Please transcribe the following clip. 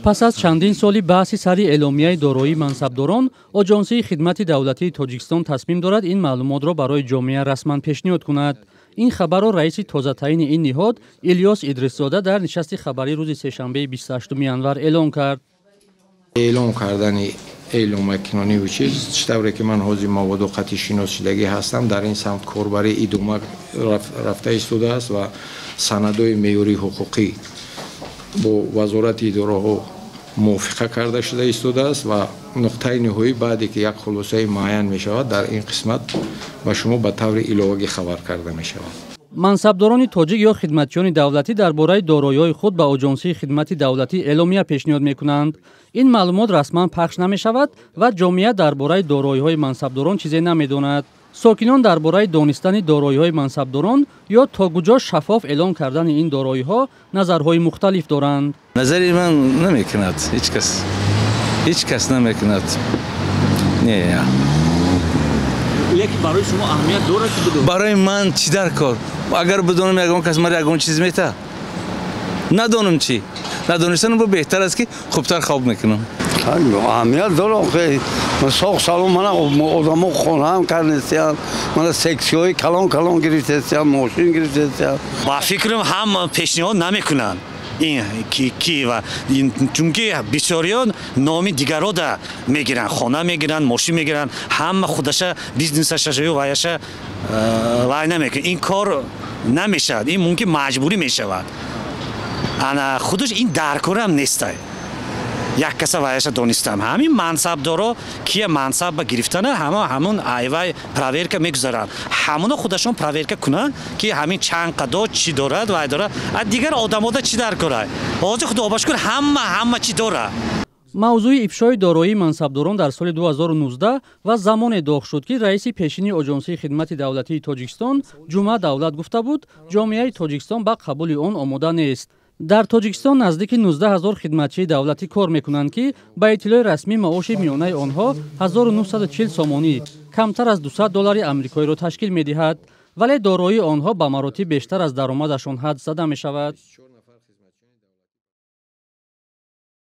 پس از چندین سالی بحثی سری اعلامیه دارایی منصبداران، آژانسی خدمت دولتی تاجیکستان تصمیم دارد این معلومات را برای جامعه رسما پیشنهاد کند. این خبر را رئیس تازه تعیین این نهاد الیاس ادریس‌زاده در نشست خبری روز سه‌شنبه 28 ینور اعلام کرد. اعلام کردن اعلام کنونی و چیز چطوری که من حوزه مواد و قطعی شناسایی هستم در این سمت کاربری ادامه رفته ایستاده است و سندهای معیاری حقوقی با وزارت اداره ها موافقه کرده شده ایستاده است و نقطه نهایی بعدی که یک خلاصه معین می شود در این قسمت و شما به طور علاوه خبر کرده می شود. منصبداران تاجیک یا خدمتیان دولتی درباره دارایی‌های خود به آژانسی خدمت دولتی اعلامیه پیشنهاد می‌کنند. این معلومات رسما پخش نمی‌شود و جامعه درباره دارایی‌های منصبداران چیزی نمی‌داند. ساکنان درباره دانستن دارایی‌های منصبداران یا تا کجا شفاف اعلام کردن این دارایی‌ها نظرهای مختلف دارند. نظری من نمی‌کند هیچ کس نمی‌کند. نه. یکی برای شما اهمیت داره که بدون؟ برای من چی در کار؟ اگر بدونم یگان کس مرا یگان چیز میته ندونم چی ندونستن رو بهتر است که خوبتر خواب میکنم. اهمیت داره که ساخت سالون من آدمو خونه هم کردن من سکسیوی کلان گرفتن ماشین گرفتن با فکرم هم پیشنهاد نمیکنن این کی و چون که بسیاریان نام دیگرها دا میگیرن خانه میگیرن ماشین میگیرن هم خودش بیزنسش و وایش وای نمیکنه این کار نمیشه این ممکن مجبوری میشود انا خودش این درکار هم نیست یک کس وایش دانستم همین منصبدارا کی منصب به گرفتن همون ایوای پراورکا میگذارن همون خودشون پراورکا کنن که همین چند قدا چی دارد و داره دیگر آدم‌ها چی در کاره حاضر خدا باشکر همه چی داره. موضوع افشای دارایی منصبداران در سال 2019 و زمان داغ شد که رئیس پیشین آژانسی خدمت دولتی تاجیکستان جمعه دولت گفته بود جامعه تاجیکستان به قبول آن آماده نیست. در تاجیکستان نزدیک 19,000 خدمتچی دولتی کار میکنند که با اطلاع رسمی معاش میانه آنها 1940 سومانی کمتر از $200 آمریکایی را تشکیل میدهد ولی دارایی آنها به مراتب بیشتر از درآمدشان حد زده می شود.